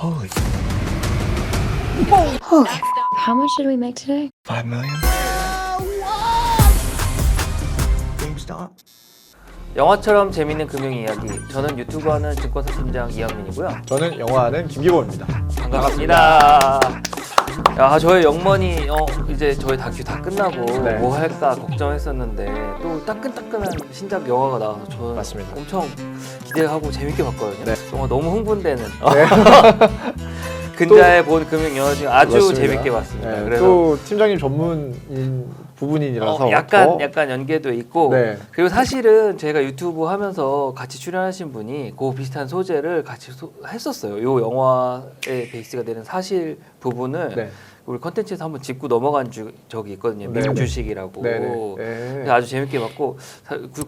Holy How much did we make today? 5 million? GameStop? 영화처럼 재밌는 금융 이야기. 저는 유튜브하는 증권사 팀장 이한민이고요. 저는 영화하는 김기범입니다. 반갑습니다. 야, 저의 영mon이 이제 저희 다큐 다 끝나고 네. 뭐 할까 걱정했었는데 또 따끈따끈한 신작 영화가 나와서 저는 맞습니다. 엄청 기대하고 재밌게 봤거든요. 네. 정말 너무 흥분되는 근자에 본 금융 영화 중에 아주 그렇습니다. 재밌게 봤습니다. 네, 그래서 또 팀장님 전문인 부분이라서 약간 연계도 있고 네. 그리고 사실은 제가 유튜브 하면서 같이 출연하신 분이 그 비슷한 소재를 같이 했었어요. 요 영화의 베이스가 되는 사실 부분을 네. 우리 컨텐츠에서 한번 짚고 넘어간 적이 있거든요. 네. 민주식이라고. 네. 그래서 아주 재밌게 봤고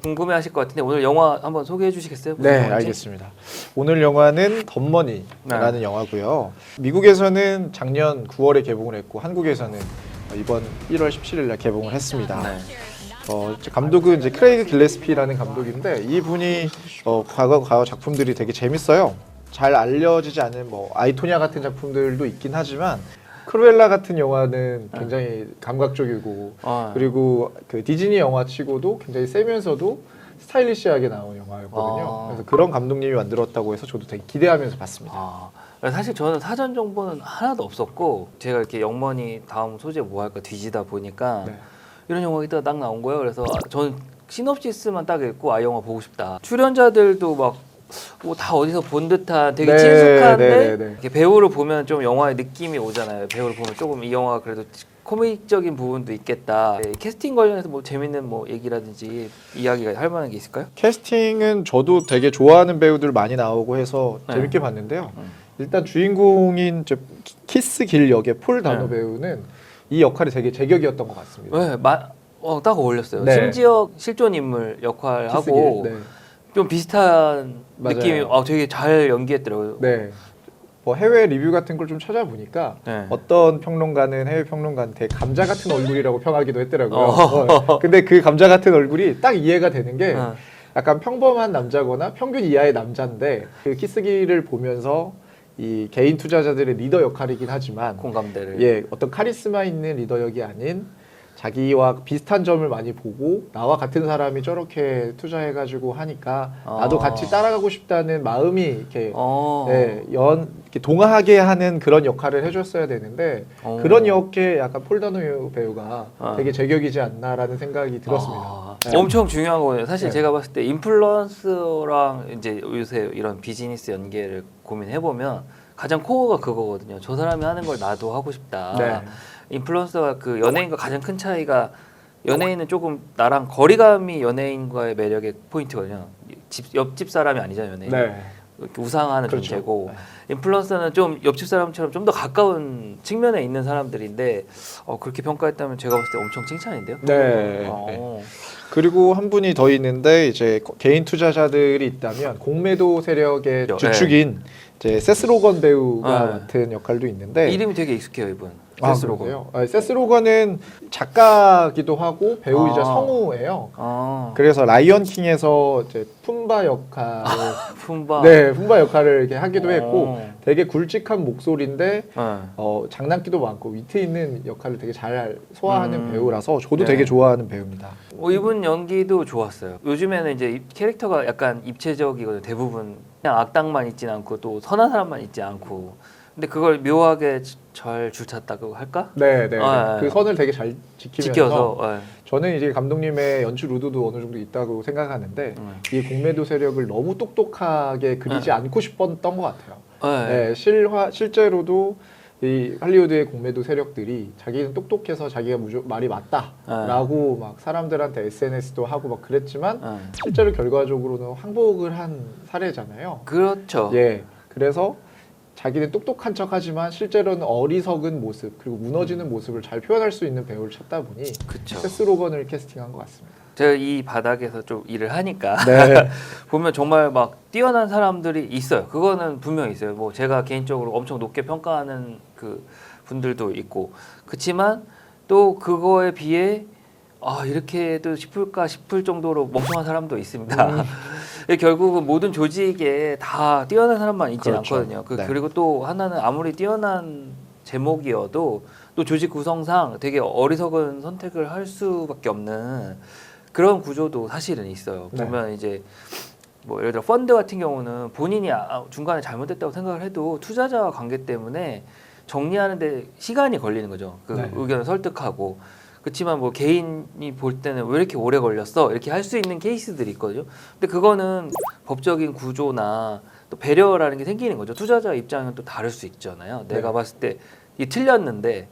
궁금해하실 것 같은데 오늘 영화 한번 소개해 주시겠어요? 무슨 네, 영화인지? 알겠습니다. 오늘 영화는 덤머니라는 영화고요. 미국에서는 작년 9월에 개봉을 했고 한국에서는 이번 1월 17일 날 개봉을 했습니다. 네. 감독은 이제 크레이그 길레스피라는 감독인데 이분이 과거 작품들이 되게 재밌어요. 잘 알려지지 않은 뭐 아이토냐 같은 작품들도 있긴 하지만 크루엘라 같은 영화는 굉장히 감각적이고 그리고 그 디즈니 영화치고도 굉장히 세면서도 스타일리시하게 나온 영화였거든요. 그래서 그런 감독님이 만들었다고 해서 저도 되게 기대하면서 봤습니다. 사실 저는 사전 정보는 하나도 없었고 제가 이렇게 영mon이 다음 소재 뭐 할까 뒤지다 보니까 네. 이런 영화가 있다가 딱 나온 거예요. 그래서 저는 시놉시스만 딱 읽고 영화 보고 싶다. 출연자들도 막 뭐 다 어디서 본 듯한 되게 네, 친숙한데 네, 네, 네. 이렇게 배우를 보면 좀 영화의 느낌이 오잖아요. 배우를 보면 조금 이 영화가 그래도 코믹적인 부분도 있겠다. 네, 캐스팅 관련해서 뭐 재밌는 뭐 얘기라든지 이야기가 할 만한 게 있을까요? 캐스팅은 저도 되게 좋아하는 배우들 많이 나오고 해서 네. 재밌게 봤는데요. 일단 주인공인 키스 길 역의 폴 다노 네. 배우는 이 역할이 되게 제격이었던 것 같습니다. 네, 딱 어울렸어요. 네. 심지어 실존 인물 역할하고 키스 길, 네. 좀 비슷한 맞아요. 느낌이 되게 잘 연기했더라고요. 네. 뭐 해외 리뷰 같은 걸 좀 찾아보니까 네. 어떤 평론가는 해외 평론가한테 감자 같은 얼굴이라고 평하기도 했더라고요. 근데 그 감자 같은 얼굴이 딱 이해가 되는 게 약간 평범한 남자거나 평균 이하의 남자인데 그 키스기를 보면서 이 개인 투자자들의 리더 역할이긴 하지만 공감대를 어떤 카리스마 있는 리더 역이 아닌 자기와 비슷한 점을 많이 보고 나와 같은 사람이 저렇게 투자해가지고 하니까 나도 같이 따라가고 싶다는 마음이 이렇게 이렇게 동화하게 하는 그런 역할을 해줬어야 되는데 그런 역에 약간 폴다노 배우가 되게 제격이지 않나라는 생각이 들었습니다. 네. 엄청 중요한 거예요. 사실 네. 제가 봤을 때 인플루언서랑 이제 요새 이런 비즈니스 연계를 고민해 보면 가장 코어가 그거거든요. 저 사람이 하는 걸 나도 하고 싶다. 네. 인플루언서가 그 연예인과 가장 큰 차이가 연예인은 조금 나랑 거리감이 연예인과의 매력의 포인트거든요. 옆집 사람이 아니잖아요, 연예인. 네. 이렇게 우상하는 그렇죠. 존재고 네. 인플루언서는 좀 옆집 사람처럼 좀 더 가까운 측면에 있는 사람들인데 그렇게 평가했다면 제가 봤을 때 엄청 칭찬인데요. 네. 그리고 한 분이 더 있는데 이제 개인 투자자들이 있다면 공매도 세력의 주축인 이제 세스 로건 배우가 맡은 역할도 있는데 이름이 되게 익숙해요, 이분. 세스 로건. 그래요? 세스 로건은 작가기도 하고 배우이자 성우예요. 그래서 라이언 킹에서 이제 푼바 역할을 푼바. 네, 푼바 역할을 이렇게 하기도 했고 되게 굵직한 목소리인데 네. 장난기도 많고 위트 있는 역할을 되게 잘 소화하는 배우라서 저도 네. 되게 좋아하는 배우입니다. 이분 연기도 좋았어요. 요즘에는 이제 캐릭터가 약간 입체적이거든요. 대부분 그냥 악당만 있진 않고 또 선한 사람만 있지 않고. 근데 그걸 묘하게 잘 줄찼다고 할까? 네. 그 선을 되게 잘 지키면서 저는 이제 감독님의 연출 의도도 어느 정도 있다고 생각하는데 이 공매도 세력을 너무 똑똑하게 그리지 않고 싶었던 것 같아요. 네, 실제로도 이 할리우드의 공매도 세력들이 자기는 똑똑해서 자기가 말이 맞다라고 막 사람들한테 SNS도 하고 막 그랬지만 실제로 결과적으로는 항복을 한 사례잖아요. 그렇죠. 예, 그래서 자기는 똑똑한 척하지만 실제로는 어리석은 모습 그리고 무너지는 모습을 잘 표현할 수 있는 배우를 찾다 보니 세스 로건을 캐스팅한 것 같습니다. 제가 이 바닥에서 좀 일을 하니까 네. 보면 정말 막 뛰어난 사람들이 있어요. 그거는 분명히 있어요. 뭐 제가 개인적으로 엄청 높게 평가하는 그 분들도 있고 그렇지만 또 그거에 비해 이렇게도 싶을까 싶을 정도로 멍청한 사람도 있습니다. 결국은 모든 조직에 다 뛰어난 사람만 있지 그렇죠. 않거든요. 네. 그리고 또 하나는 아무리 뛰어난 제목이어도 또 조직 구성상 되게 어리석은 선택을 할 수밖에 없는 그런 구조도 사실은 있어요. 네. 보면 이제 뭐 예를 들어 펀드 같은 경우는 본인이 중간에 잘못됐다고 생각을 해도 투자자와 관계 때문에 정리하는데 시간이 걸리는 거죠. 그 네. 의견을 설득하고. 그렇지만 뭐 개인이 볼 때는 왜 이렇게 오래 걸렸어? 이렇게 할 수 있는 케이스들이 있거든요. 근데 그거는 법적인 구조나 또 배려라는 게 생기는 거죠. 투자자 입장은 또 다를 수 있잖아요. 네. 내가 봤을 때 이게 틀렸는데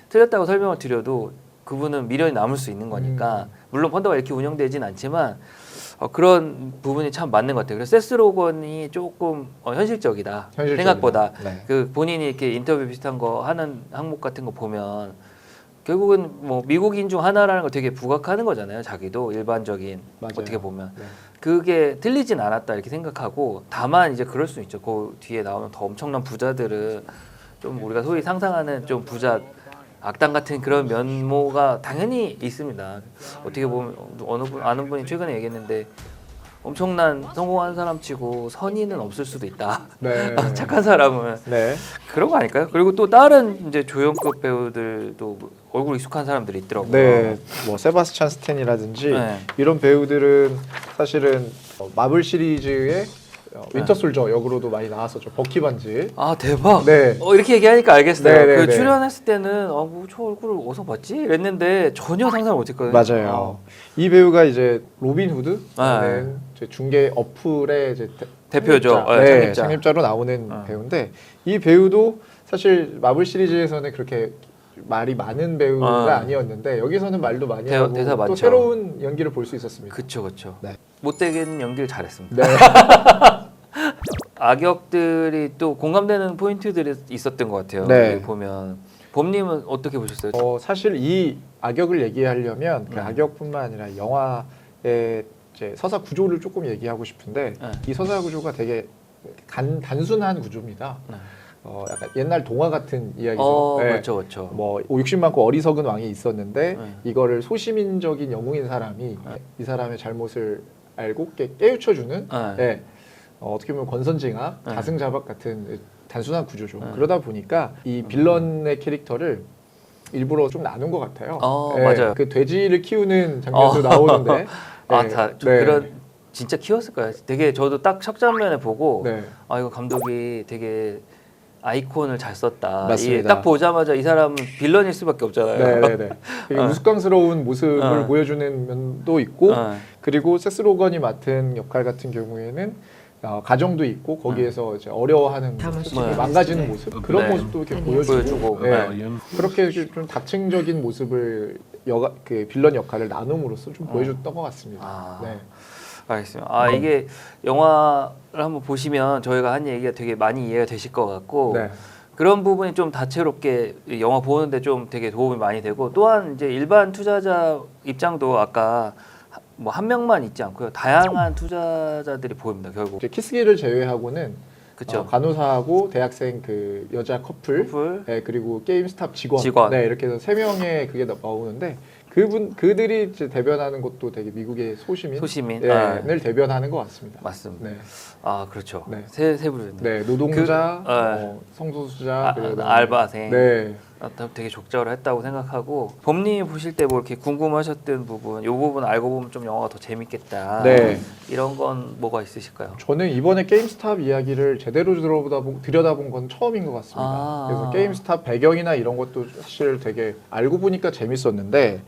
틀렸다고 설명을 드려도 그분은 미련이 남을 수 있는 거니까 물론 펀드가 이렇게 운영되진 않지만 그런 부분이 참 맞는 것 같아요. 그래서 세스 로건이 조금 현실적이다. 생각보다 네. 그 본인이 이렇게 인터뷰 비슷한 거 하는 항목 같은 거 보면 결국은 뭐 미국인 중 하나라는 걸 되게 부각하는 거잖아요. 자기도 일반적인 맞아요. 어떻게 보면 네. 그게 틀리진 않았다 이렇게 생각하고 다만 이제 그럴 수 있죠. 그 뒤에 나오는 더 엄청난 부자들은 좀 우리가 소위 상상하는 좀 부자 악당 같은 그런 면모가 당연히 있습니다. 어떻게 보면 어느 분 아는 분이 최근에 얘기했는데 엄청난 성공한 사람치고 선의는 없을 수도 있다. 네. 착한 사람은 네. 그런 거 아닐까요? 그리고 또 다른 이제 조연급 배우들도 얼굴 익숙한 사람들이 있더라고요. 네, 뭐 세바스찬 스탠이라든지 네. 이런 배우들은 사실은 마블 시리즈의 윈터 솔저 역으로도 많이 나왔었죠. 버키 반지. 아 대박. 네. 이렇게 얘기하니까 알겠어요. 네, 네, 그 네. 출연했을 때는 저 얼굴을 어디서 봤지? 이랬는데 전혀 상상을 못했거든요. 맞아요. 이 배우가 이제 로빈 후드라는 네. 이제 중개 어플의 이제 대표죠. 창립자, 네, 네, 창립자. 창립자로 나오는 배우인데 이 배우도 사실 마블 시리즈에서는 그렇게 말이 많은 배우가 아니었는데 여기서는 말도 많이 하고 대사 또 많죠. 새로운 연기를 볼 수 있었습니다. 그쵸. 네. 못되게는 연기를 잘했습니다. 네. 악역들이 또 공감되는 포인트들이 있었던 것 같아요. 네. 여기 보면 봄님은 어떻게 보셨어요? 사실 이 악역을 얘기하려면 그 악역뿐만 아니라 영화의 이제 서사 구조를 조금 얘기하고 싶은데 네. 이 서사 구조가 되게 단순한 구조입니다. 네. 약간 옛날 동화 같은 이야기죠. 네. 그렇죠. 뭐 60 많고 어리석은 왕이 있었는데 네. 이거를 소시민적인 영웅인 사람이 이 사람의 잘못을 알고 깨우쳐주는 네. 네. 어떻게 보면 권선징악, 네. 자승자박 같은 단순한 구조죠. 네. 그러다 보니까 이 빌런의 캐릭터를 일부러 좀 나눈 것 같아요. 맞아요. 그 돼지를 키우는 장면도 나오는데 그런 진짜 키웠을까요? 되게 저도 딱 첫 장면에 보고 네. 이거 감독이 되게 아이콘을 잘 썼다. 맞습니다. 딱 보자마자 이 사람은 빌런일 수밖에 없잖아요. 네네네. 되게 우스꽝스러운 모습을 네. 보여주는 면도 있고 네. 그리고 세스 로건이 맡은 역할 같은 경우에는 가정도 있고 거기에서 이제 어려워하는 모습, 네. 망가지는 모습 그런 네. 모습도 이렇게 보여주고. 네. 네. 그렇게 좀 다층적인 모습을 그 빌런 역할을 나눔으로써 좀 보여줬던 것 같습니다. 네. 알겠습니다. 이게 영화를 한번 보시면 저희가 한 얘기가 되게 많이 이해가 되실 것 같고 네. 그런 부분이 좀 다채롭게 영화 보는데 좀 되게 도움이 많이 되고 또한 이제 일반 투자자 입장도 아까 뭐 한 명만 있지 않고요. 다양한 투자자들이 보입니다. 결국. 이제 키스기를 제외하고는 그렇죠. 간호사하고 대학생 그 여자 커플, 네, 그리고 게임스탑 직원. 네, 이렇게 해서 3명의 그게 나오는데 그들이 이제 대변하는 것도 되게 미국의 소시민을 대변하는 것 같습니다. 맞습니다. 네. 그렇죠. 네. 세 부류네. 네, 노동자, 성소수자, 알바생. 네. 되게 적절을 했다고 생각하고 봄님이 보실 때 뭐 이렇게 궁금하셨던 부분, 이 부분 알고 보면 좀 영화가 더 재밌겠다. 네. 이런 건 뭐가 있으실까요? 저는 이번에 게임스탑 이야기를 제대로 들여다본 건 처음인 것 같습니다. 그래서 게임스탑 배경이나 이런 것도 사실 되게 알고 보니까 재밌었는데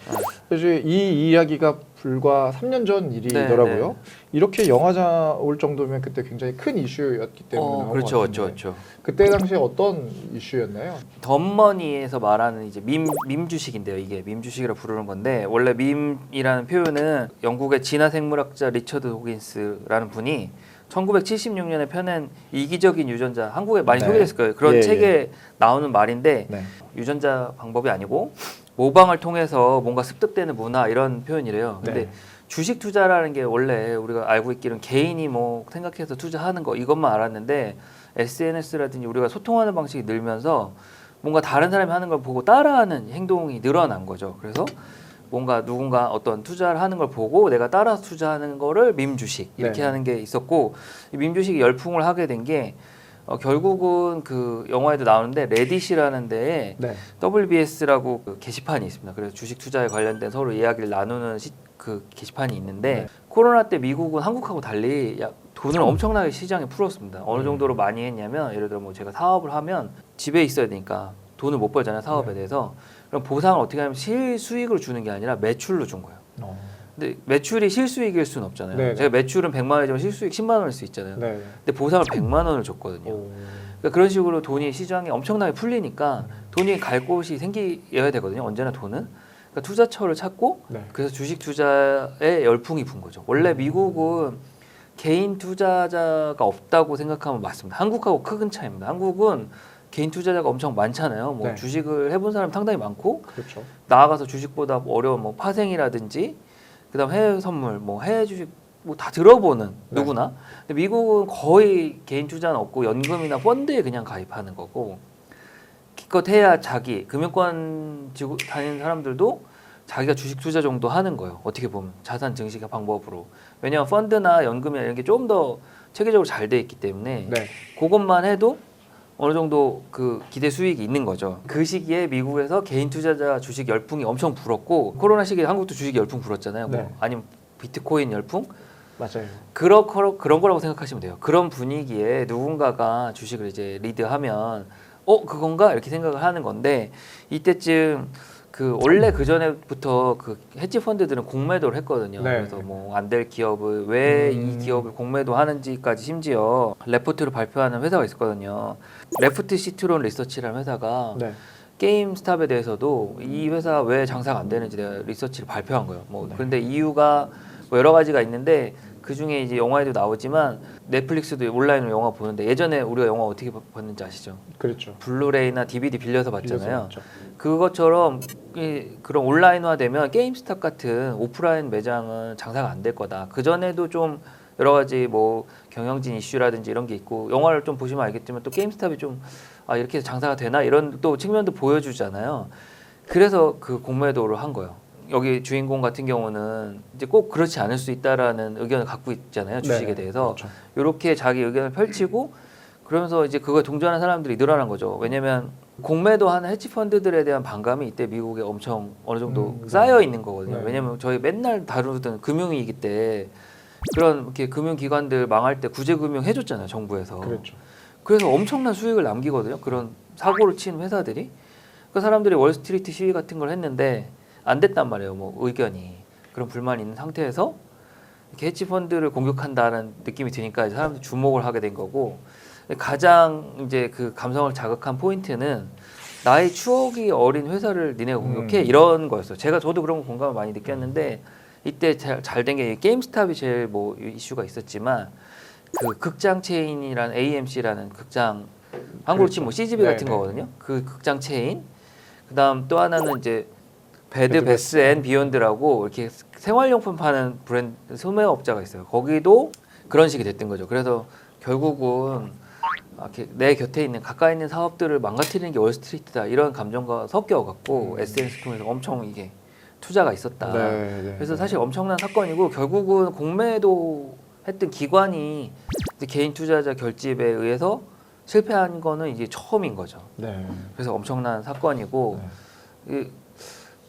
사실 이 이야기가 불과 3년 전 일이더라고요. 네. 이렇게 영화자 올 정도면 그때 굉장히 큰 이슈였기 때문에 나온 것 같은데 그렇죠. 그때 당시에 어떤 이슈였나요? 덤머니에서 말하는 이제 밈 주식인데요. 이게 밈 주식이라 부르는 건데 원래 밈이라는 표현은 영국의 진화 생물학자 리처드 호긴스라는 분이 1976년에 펴낸 이기적인 유전자, 한국에 많이 소개됐을 거예요. 그런 책에 나오는 말인데 유전자 방법이 아니고 모방을 통해서 뭔가 습득되는 문화 이런 표현이래요. 근데 주식 투자라는 게 원래 우리가 알고 있기로는 개인이 뭐 생각해서 투자하는 거 이것만 알았는데 SNS라든지 우리가 소통하는 방식이 늘면서 뭔가 다른 사람이 하는 걸 보고 따라하는 행동이 늘어난 거죠. 그래서 뭔가 누군가 어떤 투자를 하는 걸 보고 내가 따라서 투자하는 거를 밈 주식 이렇게 네. 하는 게 있었고 이 밈 주식이 열풍을 하게 된 게 결국은 그 영화에도 나오는데 레딧이라는 데에 네. WBS라고 그 게시판이 있습니다. 그래서 주식 투자에 관련된 서로 이야기를 나누는 그 게시판이 있는데 네. 코로나 때 미국은 한국하고 달리 돈을 엄청나게 시장에 풀었습니다. 어느 정도로 많이 했냐면 예를 들어 뭐 제가 사업을 하면 집에 있어야 되니까 돈을 못 벌잖아요. 사업에 네. 대해서. 그럼 보상을 어떻게 하면 실수익으로 주는 게 아니라 매출로 준 거예요. 근데 매출이 실수익일 수는 없잖아요. 네. 제가 매출은 100만 원이지만 실수익 10만 원일 수 있잖아요. 네. 근데 보상을 100만 원을 줬거든요. 그러니까 그런 식으로 돈이 시장에 엄청나게 풀리니까 돈이 갈 곳이 생겨야 되거든요. 언제나 돈은. 그러니까 투자처를 찾고 네. 그래서 주식 투자에 열풍이 분 거죠. 원래 미국은 개인 투자자가 없다고 생각하면 맞습니다. 한국하고 큰 차이입니다. 한국은 개인 투자자가 엄청 많잖아요. 뭐 네. 주식을 해본 사람 상당히 많고 그렇죠. 나아가서 주식보다 어려운 뭐 파생이라든지 그다음 해외 선물, 뭐 해외 주식 뭐 다 들어보는 네. 누구나. 근데 미국은 거의 개인 투자는 없고 연금이나 펀드에 그냥 가입하는 거고 기껏 해야 자기 금융권 지고 다니는 사람들도 자기가 주식 투자 정도 하는 거예요. 어떻게 보면 자산 증식 방법으로. 왜냐하면 펀드나 연금이나 이런 게 좀 더 체계적으로 잘 돼 있기 때문에 네. 그것만 해도 어느 정도 그 기대 수익이 있는 거죠. 그 시기에 미국에서 개인 투자자 주식 열풍이 엄청 불었고 코로나 시기에 한국도 주식 열풍 불었잖아요. 네. 뭐 아니면 비트코인 열풍 맞아요. 그런 거라고 생각하시면 돼요. 그런 분위기에 누군가가 주식을 이제 리드하면 그건가 이렇게 생각을 하는 건데 이때쯤 그 원래 그 전에부터 그 헤지 펀드들은 공매도를 했거든요. 네. 그래서 뭐 안 될 기업을 왜 이 기업을 공매도하는지까지 심지어 레포트를 발표하는 회사가 있었거든요. 레프트 시트론 리서치라는 회사가 네. 게임스탑에 대해서도 이 회사 왜 장사가 안 되는지 내가 리서치를 발표한 거예요. 뭐 네. 그런데 이유가 뭐 여러 가지가 있는데 그 중에 이제 영화에도 나오지만 넷플릭스도 온라인으로 영화 보는데 예전에 우리가 영화 어떻게 봤는지 아시죠? 그렇죠. 블루레이나 DVD 빌려서 봤잖아요. 빌려서 봤죠. 그것처럼 그런 온라인화되면 게임스탑 같은 오프라인 매장은 장사가 안 될 거다. 그 전에도 좀 여러 가지 뭐 경영진 이슈라든지 이런 게 있고 영화를 좀 보시면 알겠지만 또 게임스탑이 좀 이렇게 해서 장사가 되나 이런 또 측면도 보여주잖아요. 그래서 그 공매도를 한 거예요. 여기 주인공 같은 경우는 이제 꼭 그렇지 않을 수 있다라는 의견을 갖고 있잖아요. 주식에 네, 대해서 그렇죠. 이렇게 자기 의견을 펼치고 그러면서 이제 그거에 동조하는 사람들이 늘어난 거죠. 왜냐면 공매도하는 헤지펀드들에 대한 반감이 이때 미국에 엄청 어느 정도 네. 쌓여 있는 거거든요. 네. 왜냐면 저희 맨날 다루던 금융위기 때 그런 이렇게 금융기관들 망할 때 구제금융 해줬잖아요. 정부에서. 그렇죠. 그래서 엄청난 수익을 남기거든요. 그런 사고를 친 회사들이. 그 사람들이 월스트리트 시위 같은 걸 했는데 안 됐단 말이에요. 뭐 의견이. 그런 불만이 있는 상태에서 이렇게 헤지펀드를 공격한다는 느낌이 드니까 이제 사람들이 주목을 하게 된 거고 가장 이제 그 감성을 자극한 포인트는 나의 추억이 어린 회사를 니네가 공격해 이런 거였어요. 저도 그런 거 공감을 많이 느꼈는데 이때 잘 된 게 게임스탑이 제일 뭐 이슈가 있었지만 그 극장 체인이라는 AMC라는 극장 한국으로 치면 뭐 CGV 같은 네, 거거든요. 그 극장 체인. 그다음 또 하나는 이제 베드 베스 앤 비욘드라고 이렇게 생활용품 파는 브랜드 소매업자가 있어요. 거기도 그런 식이 됐던 거죠. 그래서 결국은 이렇게 내 곁에 있는 가까이 있는 사업들을 망가뜨리는 게 월스트리트다 이런 감정과 섞여갖고 SNS 통해서 엄청 이게 투자가 있었다. 네. 그래서 사실 엄청난 사건이고 결국은 공매도 했던 기관이 이제 개인 투자자 결집에 의해서 실패한 거는 이제 처음인 거죠. 네. 그래서 엄청난 사건이고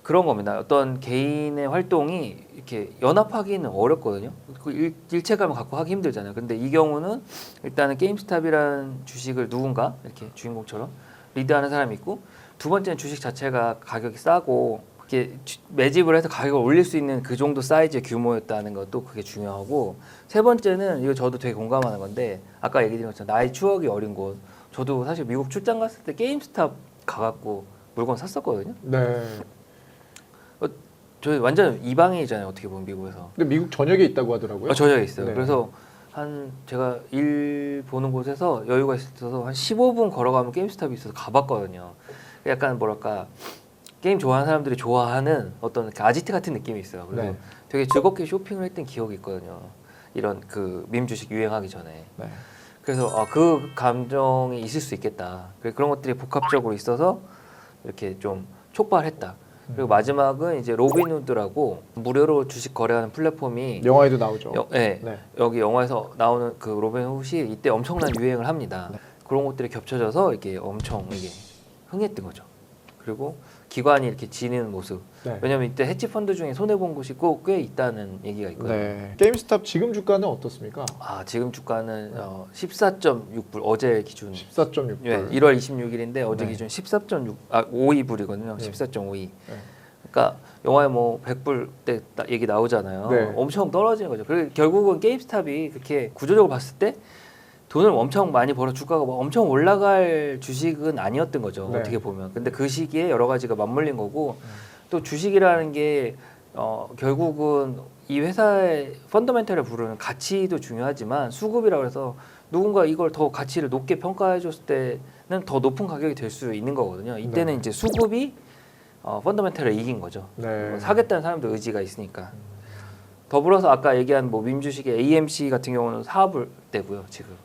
그런 겁니다. 어떤 개인의 활동이 이렇게 연합하기는 어렵거든요. 그 일체감을 갖고 하기 힘들잖아요. 근데 이 경우는 일단은 게임스탑이라는 주식을 누군가 이렇게 주인공처럼 리드하는 사람이 있고 두 번째는 주식 자체가 가격이 싸고 이렇게 매집을 해서 가격을 올릴 수 있는 그 정도 사이즈의 규모였다는 것도 그게 중요하고 세 번째는 이거 저도 되게 공감하는 건데 아까 얘기 드린 것처럼 나의 추억이 어린 곳 저도 사실 미국 출장 갔을 때 게임스탑 가갖고 물건 샀었거든요. 네. 저희 완전 이방인이잖아요. 어떻게 보면 미국에서. 근데 미국 전역에 있다고 하더라고요. 저녁에 있어요. 네. 그래서 한 제가 일 보는 곳에서 여유가 있어서 한 15분 걸어가면 게임스탑이 있어서 가봤거든요. 약간 뭐랄까 게임 좋아하는 사람들이 좋아하는 어떤 이렇게 아지트 같은 느낌이 있어요. 그래서 네. 되게 즐겁게 쇼핑을 했던 기억이 있거든요. 이런 그 밈 주식 유행하기 전에. 네. 그래서 그 감정이 있을 수 있겠다. 그런 것들이 복합적으로 있어서 이렇게 좀 촉발했다. 그리고 마지막은 이제 로빈후드라고 무료로 주식 거래하는 플랫폼이 영화에도 나오죠. 네. 네. 여기 영화에서 나오는 그 로빈후드이 이때 엄청난 유행을 합니다. 네. 그런 것들이 겹쳐져서 이게 엄청 이게 흥했던 거죠. 그리고 기관이 이렇게 지는 모습. 네. 왜냐면 이때 헤지 펀드 중에 손해 본 곳이 꽤 있다는 얘기가 있거든요. 네. 게임스탑 지금 주가는 어떻습니까? 아 지금 주가는 14.6불 어제 기준 14.6불. 예, 1월 26일인데 어제 네. 기준 52불이거든요. 네. 14.52. 네. 그러니까 영화에 뭐 100불 때 얘기 나오잖아요. 네. 엄청 떨어지는 거죠. 그리고 결국은 게임스탑이 그렇게 구조적으로 봤을 때 돈을 엄청 많이 벌어 주가가 뭐 엄청 올라갈 주식은 아니었던 거죠. 네. 어떻게 보면. 근데 그 시기에 여러 가지가 맞물린 거고 또 주식이라는 게 결국은 이 회사의 펀더멘털을 부르는 가치도 중요하지만 수급이라고 해서 누군가 이걸 더 가치를 높게 평가해 줬을 때는 더 높은 가격이 될 수 있는 거거든요. 이때는 네. 이제 수급이 펀더멘털을 이긴 거죠. 네. 사겠다는 사람도 의지가 있으니까. 더불어서 아까 얘기한 뭐 밈주식의 AMC 같은 경우는 4불대고요. 지금.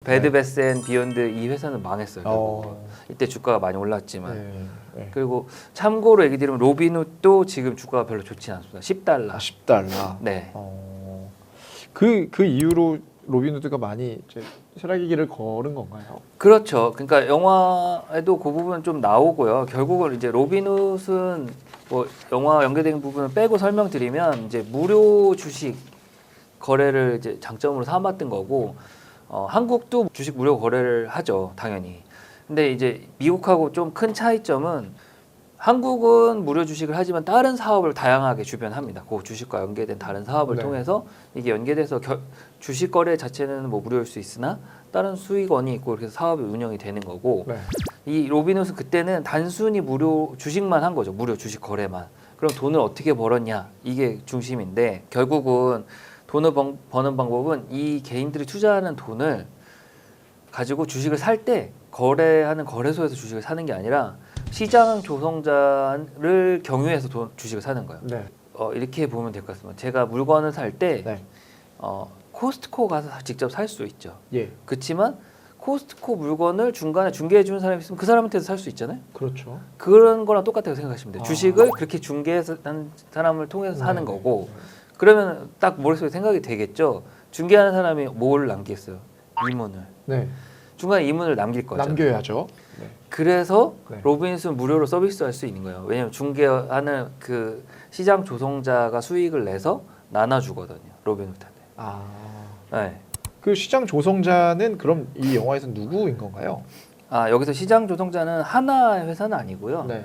배드베스 앤 비욘드 이 회사는 망했어요. 이때 주가가 많이 올랐지만. 네. 네. 그리고 참고로 얘기 드리면 로빈훗도 지금 주가가 별로 좋지 않습니다. 10달러. 10달러. 네. 그 이후로 로빈후드가 많이 이제 쇠락의 길을 걸은 건가요? 그렇죠. 그러니까 영화에도 그 부분 좀 나오고요. 결국은 이제 로빈훗은 뭐 영화 연계된 부분을 빼고 설명드리면 이제 무료 주식 거래를 이제 장점으로 삼았던 거고 한국도 주식 무료 거래를 하죠, 당연히. 근데 이제 미국하고 좀 큰 차이점은 한국은 무료 주식을 하지만 다른 사업을 다양하게 주변 합니다. 그 주식과 연계된 다른 사업을 네. 통해서 이게 연계돼서 주식 거래 자체는 뭐 무료일 수 있으나 다른 수익원이 있고 이렇게 사업이 운영이 되는 거고 네. 이 로빈훗은 그때는 단순히 무료 주식만 한 거죠. 무료 주식 거래만. 그럼 돈을 어떻게 벌었냐 이게 중심인데 결국은 돈을 버는 방법은 이 개인들이 투자하는 돈을 가지고 주식을 살 때 거래하는 거래소에서 주식을 사는 게 아니라 시장 조성자를 경유해서 주식을 사는 거예요. 네. 이렇게 보면 될 것 같습니다. 제가 물건을 살 때 네. 코스트코 가서 직접 살 수 있죠. 예. 그렇지만 코스트코 물건을 중간에 중개해 주는 사람이 있으면 그 사람한테서 살 수 있잖아요. 그렇죠. 그런 거랑 똑같다고 생각하시면 돼요. 아. 주식을 그렇게 중개하는 사람을 통해서 사는 네. 거고 그러면 딱 머릿속에 생각이 되겠죠. 중개하는 사람이 뭘 남기겠어요? 이문을. 네. 중간에 이문을 남길 거죠. 남겨야죠. 네. 그래서 네. 로빈훗은 무료로 서비스할 수 있는 거예요. 왜냐하면 중개하는 그 시장 조성자가 수익을 내서 나눠주거든요. 로빈훗한테. 아. 네. 그 시장 조성자는 그럼 이 영화에서 누구인 건가요? 여기서 시장 조성자는 하나의 회사는 아니고요. 네.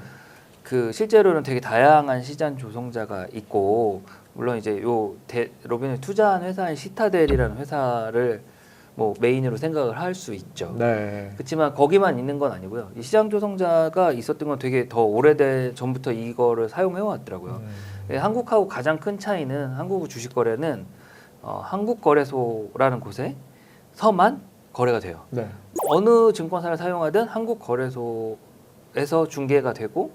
그 실제로는 되게 다양한 시장 조성자가 있고 물론 이제 로빈훗 투자한 회사인 시타델이라는 회사를 뭐 메인으로 생각을 할 수 있죠. 네. 그렇지만 거기만 있는 건 아니고요. 이 시장 조성자가 있었던 건 되게 더 전부터 이거를 사용해 왔더라고요. 한국하고 가장 큰 차이는 한국 주식 거래는 한국거래소라는 곳에서만 거래가 돼요. 네. 어느 증권사를 사용하든 한국거래소에서 중개가 되고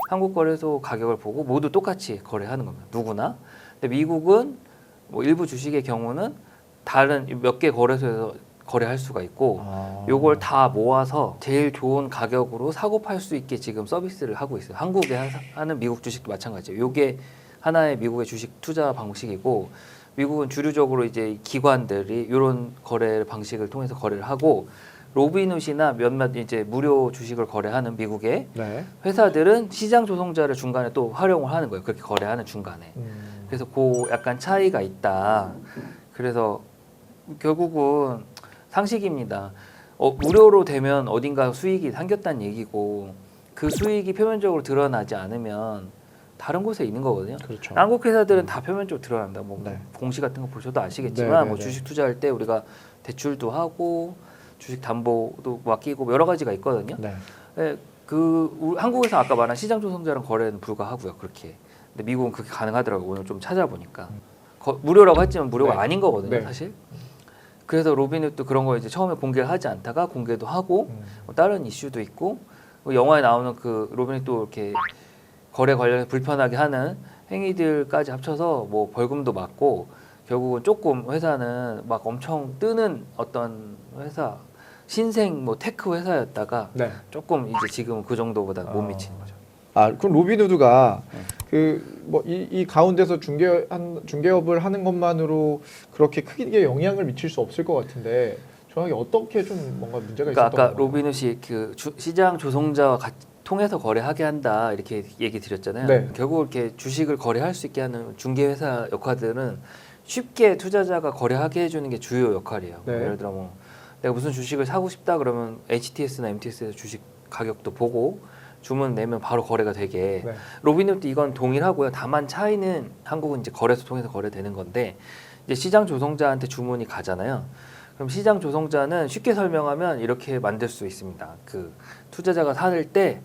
한국거래소 가격을 보고 모두 똑같이 거래하는 겁니다. 누구나. 근데 미국은 뭐 일부 주식의 경우는 다른 몇 개 거래소에서 거래할 수가 있고 요걸 다 모아서 제일 좋은 가격으로 사고 팔 수 있게 지금 서비스를 하고 있어요. 한국에 하는 미국 주식도 마찬가지예요. 요게 하나의 미국의 주식 투자 방식이고 미국은 주류적으로 이제 기관들이 이런 거래 방식을 통해서 거래를 하고 로빈훗이나 몇몇 이제 무료 주식을 거래하는 미국의 네. 회사들은 시장 조성자를 중간에 또 활용을 하는 거예요. 그렇게 거래하는 중간에. 그래서 그 약간 차이가 있다. 그래서 결국은 상식입니다. 무료로 되면 어딘가 수익이 생겼다는 얘기고 그 수익이 표면적으로 드러나지 않으면 다른 곳에 있는 거거든요. 그렇죠. 한국 회사들은 다 표면적으로 드러난다. 뭐 네. 공시 같은 거 보셔도 아시겠지만 네, 네, 뭐 네. 주식 투자할 때 우리가 대출도 하고 주식 담보도 맡기고 여러 가지가 있거든요. 네. 한국에서 아까 말한 시장 조성자랑 거래는 불가하고요. 그렇게. 근데 미국은 그게 가능하더라고요. 오늘 좀 찾아보니까. 무료라고 했지만 무료가 네. 아닌 거거든요, 네. 사실. 그래서 로빈훗도 그런 거 이제 처음에 공개를 하지 않다가 공개도 하고 뭐 다른 이슈도 있고 영화에 나오는 그 로빈훗도 이렇게 거래 관련해서 불편하게 하는 행위들까지 합쳐서 뭐 벌금도 맞고 결국은 조금 회사는 막 엄청 뜨는 어떤 회사 신생 뭐 테크 회사였다가 네. 조금 이제 지금은 그 정도보다 못 미치는 거죠. 그럼 로빈후드가 그 뭐 이 가운데서 중개업을 하는 것만으로 그렇게 크게 영향을 미칠 수 없을 것 같은데 정확히 어떻게 좀 뭔가 문제가 그러니까 있었던 아까 건가요? 로빈훗이 그 시장 조성자와 통해서 거래하게 한다 이렇게 얘기 드렸잖아요. 네. 결국 이렇게 주식을 거래할 수 있게 하는 중개회사 역할들은 쉽게 투자자가 거래하게 해주는 게 주요 역할이에요. 네. 예를 들어 뭐 내가 무슨 주식을 사고 싶다 그러면 HTS나 MTS에서 주식 가격도 보고 주문 내면 바로 거래가 되게. 네. 로빈훗도 이건 동일하고요. 다만 차이는 한국은 이제 거래소 통해서 거래되는 건데 이제 시장 조성자한테 주문이 가잖아요. 그럼 시장 조성자는 쉽게 설명하면 이렇게 만들 수 있습니다. 그 투자자가 살 때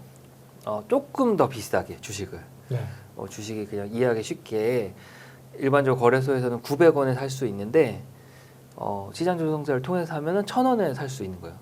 조금 더 비싸게 주식을 네. 주식이 그냥 이해하기 쉽게 일반적으로 거래소에서는 900원에 살 수 있는데 시장 조성자를 통해서 하면은 1,000원에 살 수 있는 거예요.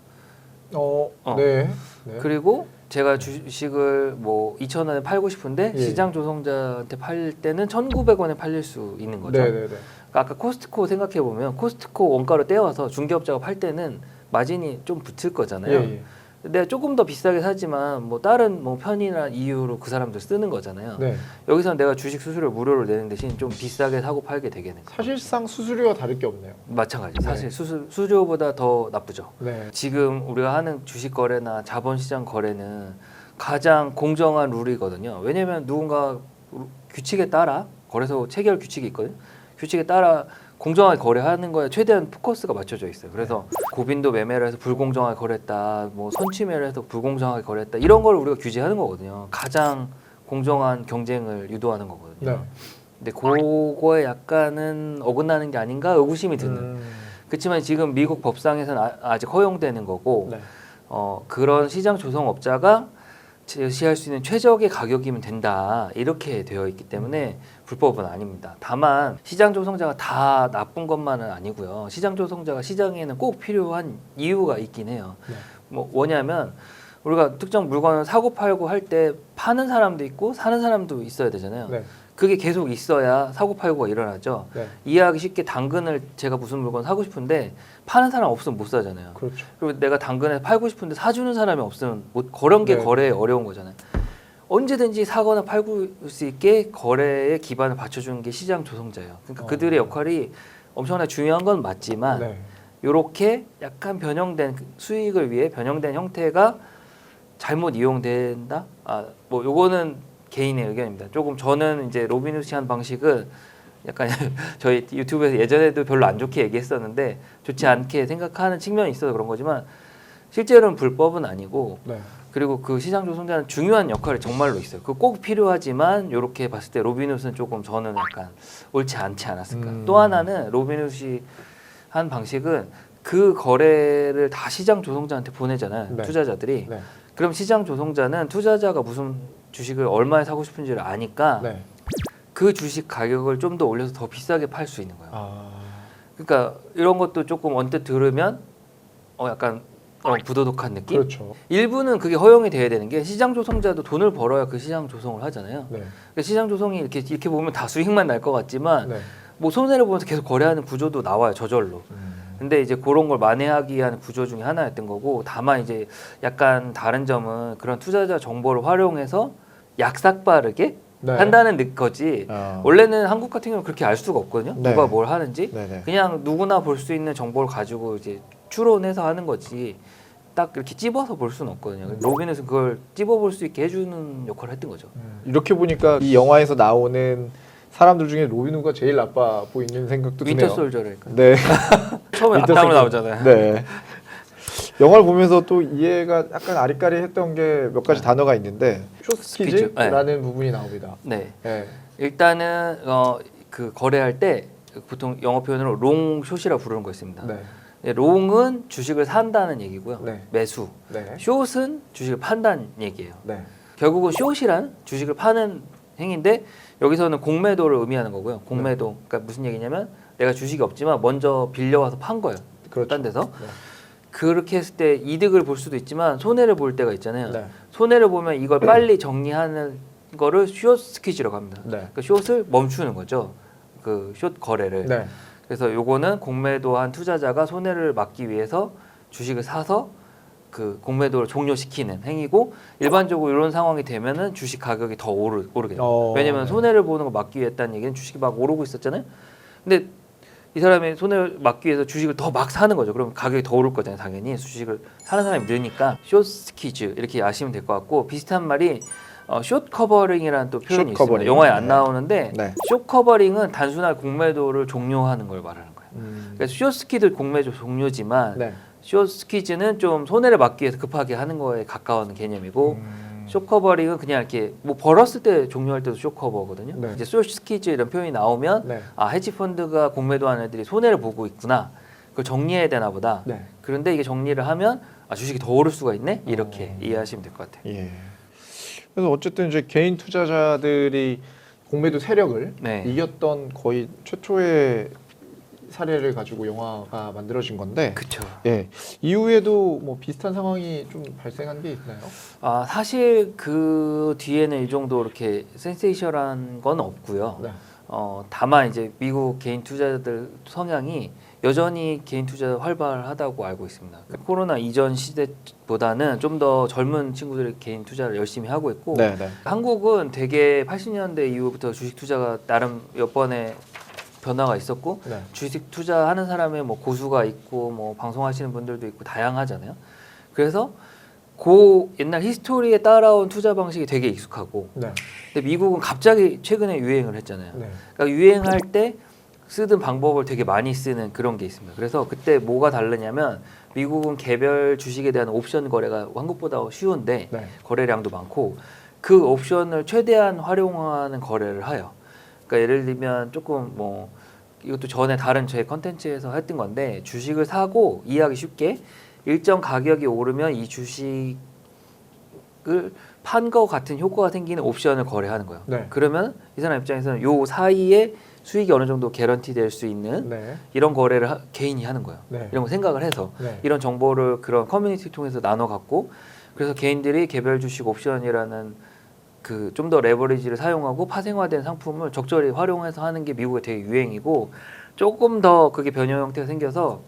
네. 네. 그리고 제가 주식을 뭐 2,000원에 팔고 싶은데 예. 시장 조성자한테 팔 때는 1,900원에 팔릴 수 있는 거죠. 네, 네, 네. 그러니까 아까 코스트코 생각해 보면 코스트코 원가로 떼와서 중개업자가 팔 때는 마진이 좀 붙을 거잖아요. 예. 내가 조금 더 비싸게 사지만 뭐 다른 뭐 편의나 이유로 그 사람들 쓰는 거잖아요. 네. 여기서는 내가 주식 수수료 무료로 내는 대신 좀 비싸게 사고 팔게 되겠는 거예요. 사실상 수수료와 다를 게 없네요. 마찬가지. 네. 사실 수수료보다 더 나쁘죠. 네. 지금 우리가 하는 주식 거래나 자본시장 거래는 가장 공정한 룰이거든요. 왜냐하면 누군가 규칙에 따라 거래소 체결 규칙이 있거든요. 규칙에 따라 공정하게 거래하는 거에 최대한 포커스가 맞춰져 있어요. 그래서 고빈도 매매를 해서 불공정하게 거래했다, 뭐 선취매를 해서 불공정하게 거래했다 이런 걸 우리가 규제하는 거거든요. 가장 공정한 경쟁을 유도하는 거거든요. 네. 근데 그거에 약간은 어긋나는 게 아닌가 의구심이 드는. 그렇지만 지금 미국 법상에서는 아직 허용되는 거고 네. 그런 시장 조성업자가 제시할 수 있는 최적의 가격이면 된다 이렇게 되어 있기 때문에 불법은 아닙니다. 다만 시장 조성자가 다 나쁜 것만은 아니고요. 시장 조성자가 시장에는 꼭 필요한 이유가 있긴 해요. 네. 뭐냐면 우리가 특정 물건을 사고 팔고 할 때 파는 사람도 있고 사는 사람도 있어야 되잖아요. 네. 그게 계속 있어야 사고 팔고가 일어나죠. 네. 이해하기 쉽게 당근을 제가 무슨 물건 사고 싶은데 파는 사람 없으면 못 사잖아요. 그렇죠. 그리고 내가 당근에 팔고 싶은데 사주는 사람이 없으면 그런 게 네. 거래에 어려운 거잖아요. 언제든지 사거나 팔고 수 있게 거래의 기반을 받쳐주는 게 시장 조성자예요. 그러니까 그들의 역할이 엄청나게 중요한 건 맞지만 네. 이렇게 약간 변형된 수익을 위해 변형된 형태가 잘못 이용된다. 뭐 요거는 개인의 의견입니다. 조금 저는 이제 로빈훗이 한 방식은 약간 저희 유튜브에서 예전에도 별로 안 좋게 얘기했었는데 좋지 않게 생각하는 측면이 있어서 그런 거지만 실제로는 불법은 아니고 네. 그리고 그 시장 조성자는 중요한 역할이 정말로 있어요. 그 꼭 필요하지만 이렇게 봤을 때 로빈훗은 조금 저는 약간 옳지 않지 않았을까. 또 하나는 로빈훗이 한 방식은 그 거래를 다 시장 조성자한테 보내잖아요. 네. 투자자들이. 네. 그럼 시장 조성자는 투자자가 무슨 주식을 얼마에 사고 싶은지를 아니까 네. 그 주식 가격을 좀 더 올려서 더 비싸게 팔 수 있는 거예요. 그러니까 이런 것도 조금 언뜻 들으면 약간 부도덕한 느낌? 그렇죠. 일부는 그게 허용이 돼야 되는 게 시장 조성자도 돈을 벌어야 그 시장 조성을 하잖아요. 네. 그러니까 시장 조성이 이렇게 보면 다 수익만 날 것 같지만 네. 뭐 손해를 보면서 계속 거래하는 구조도 나와요, 저절로. 근데 이제 그런 걸 만회하기 위한 구조 중에 하나였던 거고, 다만 이제 약간 다른 점은 그런 투자자 정보를 활용해서 약삭빠르게 네. 한다는 거지. 원래는 한국 같은 경우는 그렇게 알 수가 없거든요. 네. 누가 뭘 하는지. 네네. 그냥 누구나 볼 수 있는 정보를 가지고 이제 추론해서 하는 거지. 딱 이렇게 찝어서 볼 수는 없거든요. 로빈훗은 그걸 찝어볼 수 있게 해주는 역할을 했던 거죠. 이렇게 보니까 이 영화에서 나오는 사람들 중에 로빈훗가 제일 나빠 보이는 생각도 드네요. 윈터솔저랄까. 네. 처음에 윈터 악당으로 솔저. 나오잖아요. 네. 영화를 보면서 또 이해가 약간 아리까리했던 게 몇 가지 단어가 있는데 쇼스키즈라는 부분이 나옵니다. 네. 네. 일단은 그 거래할 때 보통 영어 표현으로 롱숏이라고 부르는 거 있습니다. 네. 네, 롱은 주식을 산다는 얘기고요. 네. 매수. 네. 숏은 주식을 판다는 얘기예요. 네. 결국은 숏이란 주식을 파는 행위인데 여기서는 공매도를 의미하는 거고요. 공매도. 그러니까 무슨 얘기냐면 내가 주식이 없지만 먼저 빌려와서 판 거예요. 그렇죠. 딴 데서. 네. 그렇게 했을 때 이득을 볼 수도 있지만 손해를 볼 때가 있잖아요. 네. 손해를 보면 이걸 빨리 정리하는 거를 숏 스퀴즈라고 합니다. 네. 그 숏을 멈추는 거죠. 그 숏 거래를. 네. 그래서 요거는 공매도한 투자자가 손해를 막기 위해서 주식을 사서 그 공매도를 종료시키는 행위고 일반적으로 이런 상황이 되면은 주식 가격이 더 오르게 돼요. 왜냐면 손해를 보는 거 막기 위해 했다는 얘기는 주식이 막 오르고 있었잖아요. 근데 이 사람이 손해를 막기 위해서 주식을 더 막 사는 거죠. 그럼 가격이 더 오를 거잖아요. 당연히 주식을 사는 사람이 늘니까 숏스퀴즈 이렇게 아시면 될 것 같고 비슷한 말이 숏 커버링이라는 또 표현이 숏 있습니다. 영화에 안 나오는데 네. 숏 커버링은 단순한 공매도를 종료하는 걸 말하는 거예요. 그래서 숏스퀴도 공매도 종료지만 네. 숏스퀴즈는 좀 손해를 막기 위해서 급하게 하는 거에 가까운 개념이고 숏 커버링은 그냥 이렇게 뭐 벌었을 때 종료할 때도 숏 커버거든요. 네. 이제 숏스퀴즈 이런 표현이 나오면 네. 아 헤지 펀드가 공매도하는 애들이 손해를 보고 있구나. 그걸 정리해야 되나 보다. 네. 그런데 이게 정리를 하면 아 주식이 더 오를 수가 있네. 이렇게 이해하시면 될 것 같아요. 예. 그래서 어쨌든 이제 개인 투자자들이 공매도 세력을 네. 이겼던 거의 최초의 사례를 가지고 영화가 만들어진 건데, 그렇죠. 예, 이후에도 뭐 비슷한 상황이 좀 발생한 게 있나요? 아 사실 그 뒤에는 이 정도 이렇게 센세이션한 건 없고요. 네. 다만 이제 미국 개인 투자자들 성향이 여전히 개인 투자 활발하다고 알고 있습니다. 코로나 이전 시대보다는 좀 더 젊은 친구들이 개인 투자를 열심히 하고 있고 네, 네. 한국은 되게 80년대 이후부터 주식 투자가 나름 몇 번의 변화가 있었고 네. 주식 투자하는 사람의 뭐 고수가 있고 뭐 방송하시는 분들도 있고 다양하잖아요. 그래서 그 옛날 히스토리에 따라온 투자 방식이 되게 익숙하고 네. 근데 미국은 갑자기 최근에 유행을 했잖아요. 네. 그러니까 유행할 때 쓰던 방법을 되게 많이 쓰는 그런 게 있습니다. 그래서 그때 뭐가 다르냐면 미국은 개별 주식에 대한 옵션 거래가 한국보다 쉬운데 네. 거래량도 많고 그 옵션을 최대한 활용하는 거래를 해요. 그러니까 예를 들면 조금 뭐 이것도 전에 다른 제 컨텐츠에서 했던 건데 주식을 사고 이해하기 쉽게 일정 가격이 오르면 이 주식을 판 거 같은 효과가 생기는 옵션을 거래하는 거예요. 네. 그러면 이 사람 입장에서는 요 사이에 수익이 어느 정도 개런티 될 수 있는 네. 이런 거래를 개인이 하는 거예요. 네. 이런 거 생각을 해서 네. 이런 정보를 그런 커뮤니티 통해서 나눠 갖고 그래서 개인들이 개별 주식 옵션이라는 그 좀 더 레버리지를 사용하고 파생화된 상품을 적절히 활용해서 하는 게 미국의 되게 유행이고 조금 더 그게 변형 형태가 생겨서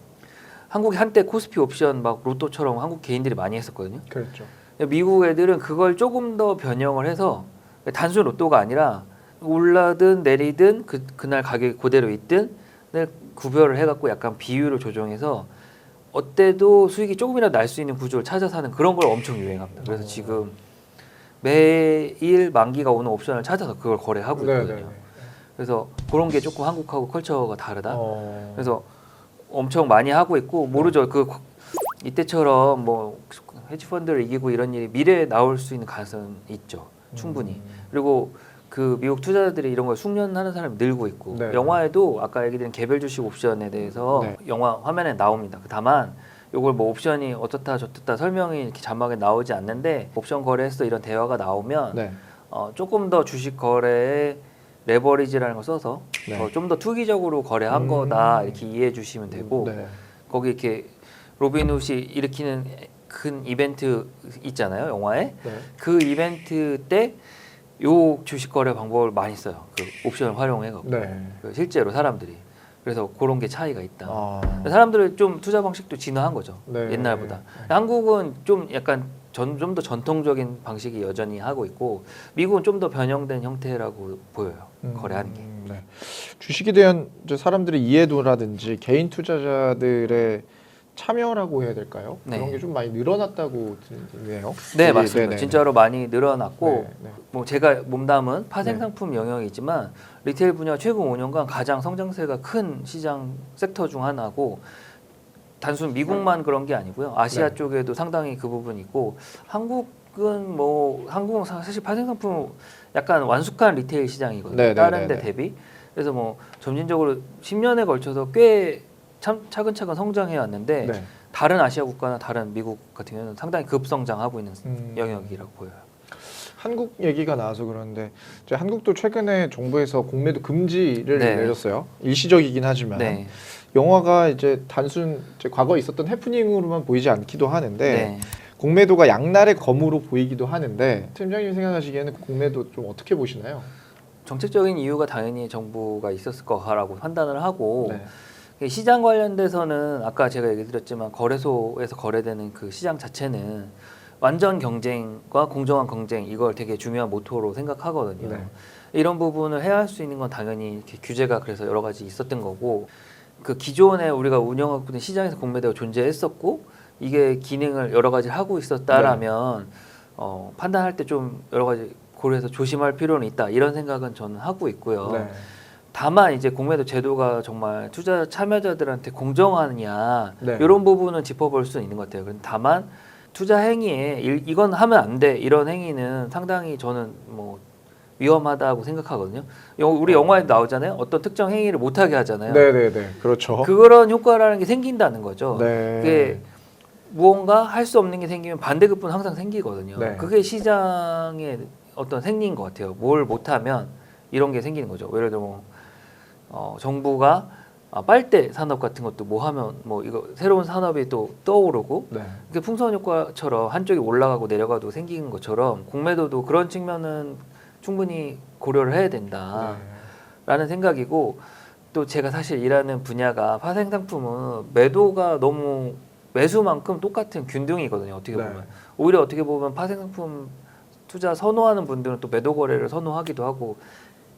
한국이 한때 코스피 옵션 막 로또처럼 한국 개인들이 많이 했었거든요. 그렇죠. 미국 애들은 그걸 조금 더 변형을 해서 단순 로또가 아니라 올라든 내리든 그날 가격이 그대로 있든 구별을 해갖고 약간 비율을 조정해서 어때도 수익이 조금이라도 날 수 있는 구조를 찾아서 하는 그런 걸 엄청 유행합니다. 그래서 지금 매일 만기가 오는 옵션을 찾아서 그걸 거래하고 있거든요. 네, 네, 네. 그래서 그런 게 조금 한국하고 컬처가 다르다. 그래서 엄청 많이 하고 있고 모르죠. 그 이때처럼 뭐 헤지펀드를 이기고 이런 일이 미래에 나올 수 있는 가능성은 있죠. 충분히. 그리고 그 미국 투자자들이 이런 걸 숙련하는 사람이 늘고 있고 네. 영화에도 아까 얘기드린 개별 주식 옵션에 대해서 네. 영화 화면에 나옵니다. 다만 이걸 뭐 옵션이 어떻다 저떻다 설명이 이렇게 자막에 나오지 않는데 옵션 거래에서 이런 대화가 나오면 네. 조금 더 주식 거래에 레버리지라는 걸 써서 네. 좀 더 투기적으로 거래한 거다 이렇게 이해해 주시면 되고 네. 거기 이렇게 로빈훗이 일으키는 큰 이벤트 있잖아요 영화에 네. 그 이벤트 때 요 주식 거래 방법을 많이 써요 그 옵션을 활용해갖고 네. 실제로 사람들이 그래서 그런 게 차이가 있다. 사람들은 좀 투자 방식도 진화한 거죠 네. 옛날보다. 한국은 좀 약간 좀 더 전통적인 방식이 여전히 하고 있고 미국은 좀 더 변형된 형태라고 보여요 거래하는 게. 네. 주식에 대한 이제 사람들의 이해도라든지 개인 투자자들의 참여라고 해야 될까요? 네. 그런 게 좀 많이 늘어났다고 들리네요. 네 맞습니다. 네네. 진짜로 많이 늘어났고 네, 네. 뭐 제가 몸담은 파생 상품 영역이 있지만 리테일 분야 최근 5년간 가장 성장세가 큰 시장 섹터 중 하나고 단순 미국만 그런 게 아니고요. 아시아 네. 쪽에도 상당히 그 부분이 있고 한국은 한국은 사실 파생 상품 약간 완숙한 리테일 시장이거든요. 네, 네, 다른 네, 데 네. 대비. 그래서 뭐 점진적으로 10년에 걸쳐서 꽤 차근차근 성장해 왔는데 네. 다른 아시아 국가나 다른 미국 같은 경우는 상당히 급성장하고 있는 영역이라고 보여요. 한국 얘기가 나와서 그런데 이제 한국도 최근에 정부에서 공매도 금지를 네. 내렸어요. 일시적이긴 하지만 네. 영화가 이제 단순 이제 과거에 있었던 해프닝으로만 보이지 않기도 하는데 네. 공매도가 양날의 검으로 보이기도 하는데 팀장님이 생각하시기에는 공매도 좀 어떻게 보시나요? 정책적인 이유가 당연히 정부가 있었을 거라고 판단을 하고 네. 시장 관련돼서는 아까 제가 얘기 드렸지만 거래소에서 거래되는 그 시장 자체는 완전 경쟁과 공정한 경쟁 이걸 되게 중요한 모토로 생각하거든요. 네. 이런 부분을 해야 할 수 있는 건 당연히 이렇게 규제가 그래서 여러 가지 있었던 거고 그 기존에 우리가 운영하고 있는 시장에서 공매도가 존재했었고 이게 기능을 여러 가지 하고 있었다라면 판단할 때 좀 여러 가지 고려해서 조심할 필요는 있다 이런 생각은 저는 하고 있고요. 네. 다만 이제 공매도 제도가 정말 투자 참여자들한테 공정하느냐 네. 이런 부분은 짚어볼 수는 있는 것 같아요. 다만 투자 행위에 이건 하면 안 돼 이런 행위는 상당히 저는 뭐 위험하다고 생각하거든요. 우리 영화에 나오잖아요. 어떤 특정 행위를 못하게 하잖아요. 네네네. 그렇죠. 그런 효과라는 게 생긴다는 거죠. 네. 그게 무언가 할 수 없는 게 생기면 반대급부는 항상 생기거든요. 네. 그게 시장의 어떤 생리인 것 같아요. 뭘 못하면 이런 게 생기는 거죠. 예를 들어 정부가 빨대 산업 같은 것도 뭐 하면 뭐 이거 새로운 산업이 또 떠오르고 네. 이게 풍선 효과처럼 한쪽이 올라가고 내려가도 생기는 것처럼 공매도도 그런 측면은 충분히 고려를 해야 된다라는 생각이고 또 제가 사실 일하는 분야가 파생 상품은 매도가 너무 매수만큼 똑같은 균등이거든요. 어떻게 보면 네. 오히려 어떻게 보면 파생 상품 투자 선호하는 분들은 또 매도 거래를 선호하기도 하고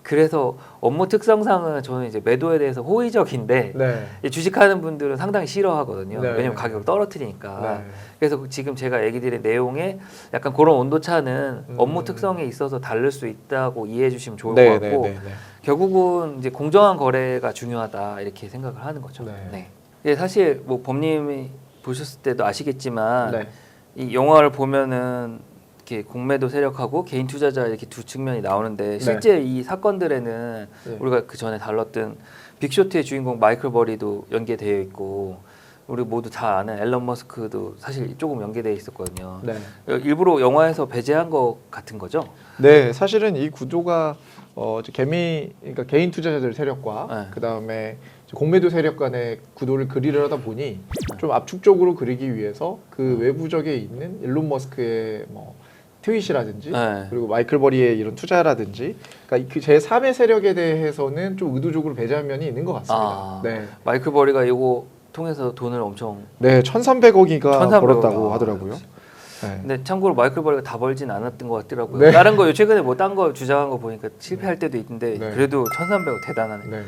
그래서 업무 특성상은 저는 이제 매도에 대해서 호의적인데 네. 주식하는 분들은 상당히 싫어하거든요. 네. 왜냐면 가격을 떨어뜨리니까. 네. 그래서 지금 제가 얘기 드린 내용에 약간 그런 온도차는 업무 특성에 있어서 다를 수 있다고 이해해 주시면 좋을 것 같고 결국은 이제 공정한 거래가 중요하다 이렇게 생각을 하는 거죠. 네. 네. 사실 뭐 법님이 보셨을 때도 아시겠지만 네. 이 영화를 보면은 이렇게 공매도 세력하고 개인 투자자 이렇게 두 측면이 나오는데 실제 이 사건들에는 우리가 그 전에 다뤘던 빅쇼트의 주인공 마이클 버리도 연계되어 있고 우리 모두 다 아는 앨런 머스크도 사실 조금 연계되어 있었거든요. 네. 일부러 영화에서 배제한 것 같은 거죠? 네, 사실은 이 구도가 그러니까 개인 투자자들 세력과 그 다음에 공매도 세력 간의 구도를 그리려다 보니 좀 압축적으로 그리기 위해서 그 외부적에 있는 일론 머스크의 뭐 트윗이라든지 그리고 마이클 버리의 이런 투자라든지 그러니까 그 제3의 세력에 대해서는 좀 의도적으로 배제한 면이 있는 것 같습니다. 네. 마이클 버리가 이거 통해서 돈을 엄청 1,300억이가 벌었다고 하더라고요. 네. 근데 참고로 마이클 버리가 다 벌진 않았던 것 같더라고요. 다른 거 최근에 뭐 딴 거 주장한 거 보니까 실패할 때도 있는데 그래도 1,300억 대단하네.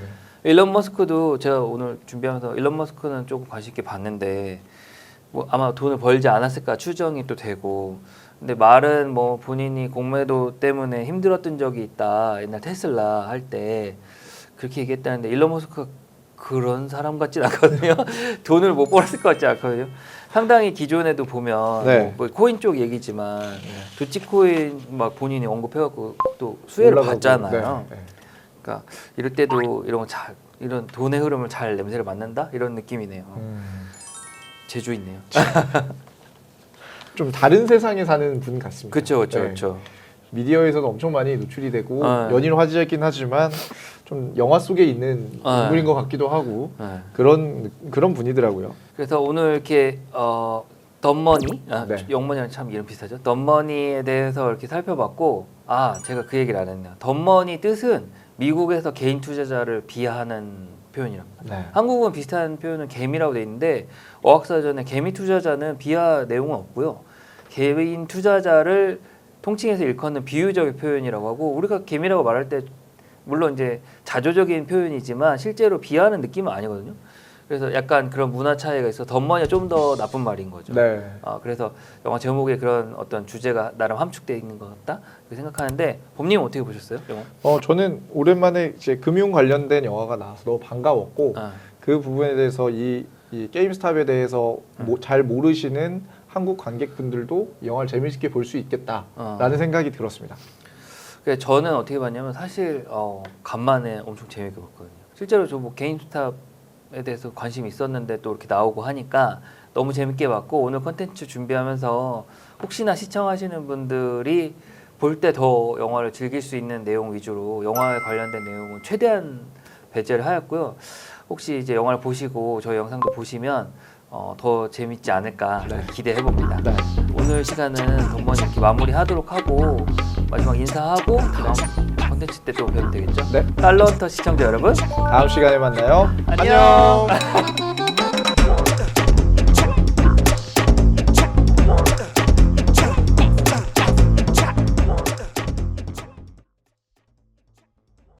일론 머스크도 제가 오늘 준비하면서 일론 머스크는 조금 관심 있게 봤는데 뭐 아마 돈을 벌지 않았을까 추정이 또 되고 근데 말은 뭐 본인이 공매도 때문에 힘들었던 적이 있다 옛날 테슬라 할 때 그렇게 얘기했다는데 일론 머스크가 그런 사람 같진 않거든요. 돈을 못 벌었을 것 같지 않거든요. 상당히 기존에도 보면 뭐 코인 쪽 얘기지만 도치코인 막 본인이 언급해갖고 또 수혜를 받잖아요. 그러니까 이럴 때도 이런 거 이런 돈의 흐름을 잘 냄새를 맡는다 이런 느낌이네요. 재주 있네요. 좀 다른 세상에 사는 분 같습니다. 그렇죠. 미디어에서도 엄청 많이 노출이 되고 연일 화제이긴 하지만 좀 영화 속에 있는 인물인 것 같기도 하고 그런 분이더라고요. 그래서 오늘 이렇게 덤머니, 영머니랑 참 이름 비슷하죠. 덤머니에 대해서 이렇게 살펴봤고 제가 그 얘기를 안 했네요. 덤머니 뜻은 미국에서 개인 투자자를 비하하는 표현이랍니다. 한국은 비슷한 표현은 개미라고 돼 있는데 어학사전에 개미 투자자는 비하 내용은 없고요. 개인 투자자를 통칭해서 일컫는 비유적인 표현이라고 하고 우리가 개미라고 말할 때 물론 이제 자조적인 표현이지만 실제로 비하하는 느낌은 아니거든요. 그래서 약간 그런 문화 차이가 있어 덤머니가 좀 더 나쁜 말인 거죠. 그래서 영화 제목에 그런 어떤 주제가 나름 함축되어 있는 것 같다 그렇게 생각하는데 봄님은 어떻게 보셨어요? 영화? 저는 오랜만에 이제 금융 관련된 영화가 나와서 너무 반가웠고 그 부분에 대해서 이 게임스탑에 대해서 잘 모르시는 한국 관객분들도 영화를 재미있게 볼 수 있겠다라는 생각이 들었습니다. 저는 어떻게 봤냐면 사실 간만에 엄청 재미있게 봤거든요. 실제로 저 뭐 게임스탑에 대해서 관심이 있었는데 또 이렇게 나오고 하니까 너무 재밌게 봤고 오늘 컨텐츠 준비하면서 혹시나 시청하시는 분들이 볼 때 더 영화를 즐길 수 있는 내용 위주로 영화에 관련된 내용은 최대한 배제를 하였고요. 혹시 이제 영화를 보시고 저희 영상도 보시면 더 재밌지 않을까 기대해 봅니다. 오늘 시간은 동번이 이렇게 마무리하도록 하고 마지막 인사하고 다음 컨텐츠 때 또 뵈면 되겠죠? 네. 달러헌터 시청자 여러분, 다음 시간에 만나요. 안녕.